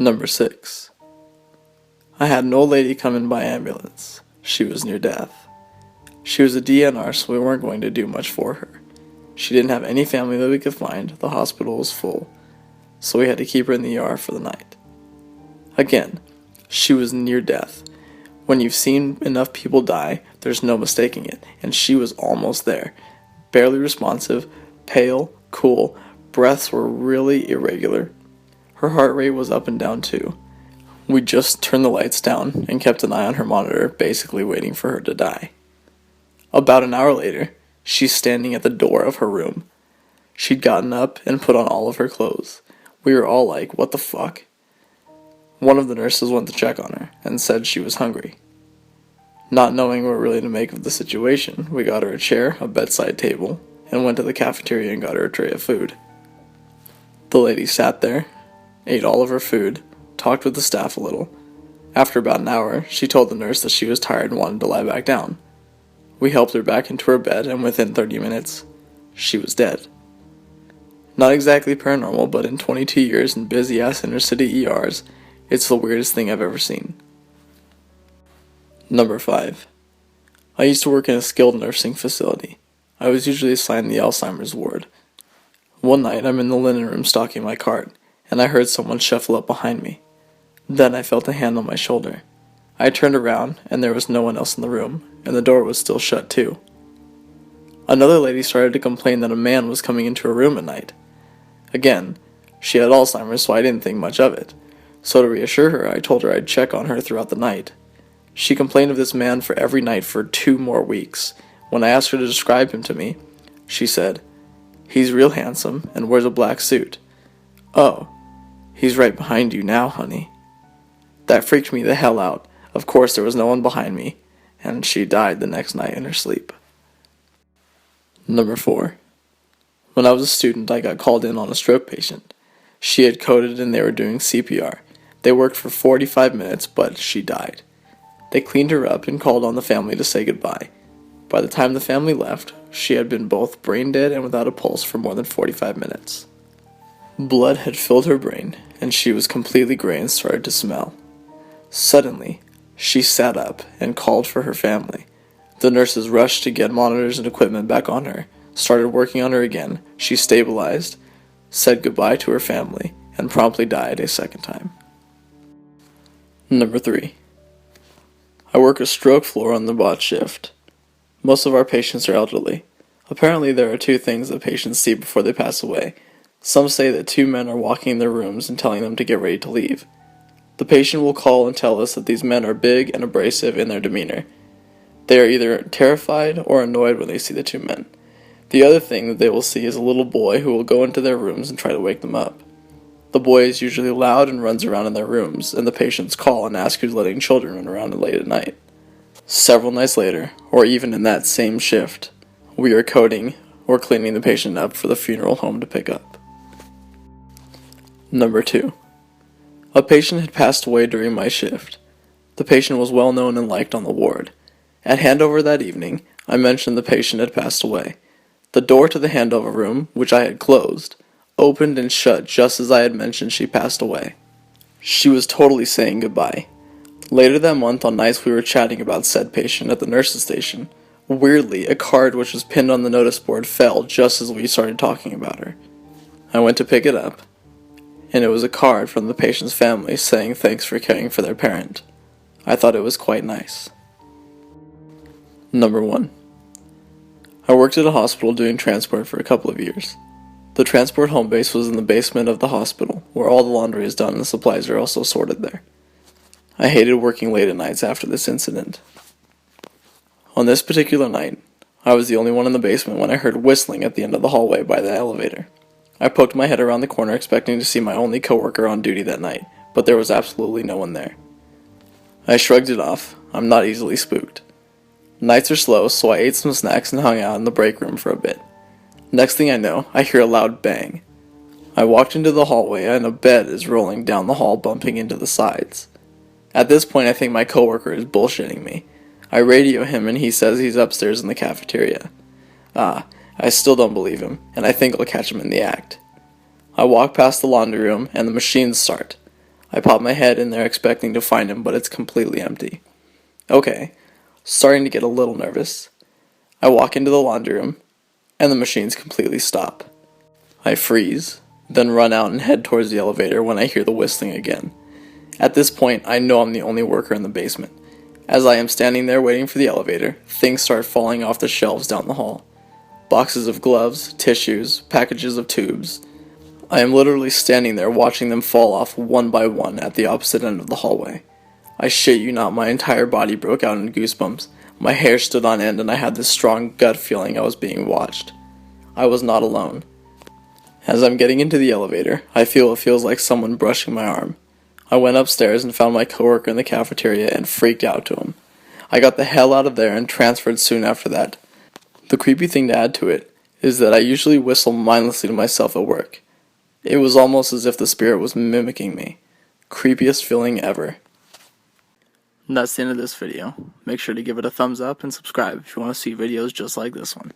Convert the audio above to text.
Number 6. I had an old lady come in by ambulance. She was near death. She was a DNR, so we weren't going to do much for her. She didn't have any family that we could find, the hospital was full, so we had to keep her in the ER for the night. Again, she was near death. When you've seen enough people die, there's no mistaking it, and she was almost there. Barely responsive, pale, cool, breaths were really irregular. Her heart rate was up and down too. We just turned the lights down and kept an eye on her monitor, basically waiting for her to die. About an hour later, she's standing at the door of her room. She'd gotten up and put on all of her clothes. We were all like, what the fuck? One of the nurses went to check on her and said she was hungry. Not knowing what really to make of the situation, we got her a chair, a bedside table, and went to the cafeteria and got her a tray of food. The lady sat there, ate all of her food, talked with the staff a little. After about an hour, she told the nurse that she was tired and wanted to lie back down. We helped her back into her bed, and within 30 minutes, she was dead. Not exactly paranormal, but in 22 years in busy-ass inner-city ERs, it's the weirdest thing I've ever seen. Number 5. I used to work in a skilled nursing facility. I was usually assigned the Alzheimer's ward. One night, I'm in the linen room stocking my cart, and I heard someone shuffle up behind me. Then I felt a hand on my shoulder. I turned around, and there was no one else in the room, and the door was still shut too. Another lady started to complain that a man was coming into her room at night. Again, she had Alzheimer's, so I didn't think much of it. So to reassure her, I told her I'd check on her throughout the night. She complained of this man for every night for 2 more weeks. When I asked her to describe him to me, she said, "He's real handsome and wears a black suit." "Oh, he's right behind you now, honey." That freaked me the hell out. Of course, there was no one behind me, and she died the next night in her sleep. Number 4. When I was a student, I got called in on a stroke patient. She had coded and they were doing CPR. They worked for 45 minutes, but she died. They cleaned her up and called on the family to say goodbye. By the time the family left, she had been both brain dead and without a pulse for more than 45 minutes. Blood had filled her brain, and she was completely gray and started to smell. Suddenly, she sat up and called for her family. The nurses rushed to get monitors and equipment back on her, started working on her again. She stabilized, said goodbye to her family, and promptly died a second time. Number 3. I work a stroke floor on the bot shift. Most of our patients are elderly. Apparently there are 2 things that patients see before they pass away. Some say that 2 men are walking in their rooms and telling them to get ready to leave. The patient will call and tell us that these men are big and abrasive in their demeanor. They are either terrified or annoyed when they see the 2 men. The other thing that they will see is a little boy who will go into their rooms and try to wake them up. The boy is usually loud and runs around in their rooms, and the patients call and ask who's letting children run around late at night. Several nights later, or even in that same shift, we are coding or cleaning the patient up for the funeral home to pick up. Number 2. A patient had passed away during my shift. The patient was well known and liked on the ward. At handover that evening, I mentioned the patient had passed away. The door to the handover room, which I had closed, opened and shut just as I had mentioned she passed away. She was totally saying goodbye. Later that month, on nights we were chatting about said patient at the nurse's station. Weirdly, a card which was pinned on the notice board fell just as we started talking about her. I went to pick it up, and it was a card from the patient's family saying thanks for caring for their parent. I thought it was quite nice. Number 1. I worked at a hospital doing transport for a couple of years. The transport home base was in the basement of the hospital, where all the laundry is done and the supplies are also sorted there. I hated working late at nights after this incident. On this particular night, I was the only one in the basement when I heard whistling at the end of the hallway by the elevator. I poked my head around the corner expecting to see my only coworker on duty that night, but there was absolutely no one there. I shrugged it off. I'm not easily spooked. Nights are slow, so I ate some snacks and hung out in the break room for a bit. Next thing I know, I hear a loud bang. I walked into the hallway and a bed is rolling down the hall, bumping into the sides. At this point, I think my coworker is bullshitting me. I radio him and he says he's upstairs in the cafeteria. I still don't believe him, and I think I'll catch him in the act. I walk past the laundry room and the machines start. I pop my head in there expecting to find him, but it's completely empty. Okay, starting to get a little nervous. I walk into the laundry room, and the machines completely stop. I freeze, then run out and head towards the elevator when I hear the whistling again. At this point, I know I'm the only worker in the basement. As I am standing there waiting for the elevator, things start falling off the shelves down the hall. Boxes of gloves, tissues, packages of tubes. I am literally standing there watching them fall off one by one at the opposite end of the hallway. I shit you not, my entire body broke out in goosebumps. My hair stood on end and I had this strong gut feeling I was being watched. I was not alone. As I'm getting into the elevator, I feel what feels like someone brushing my arm. I went upstairs and found my coworker in the cafeteria and freaked out to him. I got the hell out of there and transferred soon after that. The creepy thing to add to it is that I usually whistle mindlessly to myself at work. It was almost as if the spirit was mimicking me. Creepiest feeling ever. And that's the end of this video. Make sure to give it a thumbs up and subscribe if you want to see videos just like this one.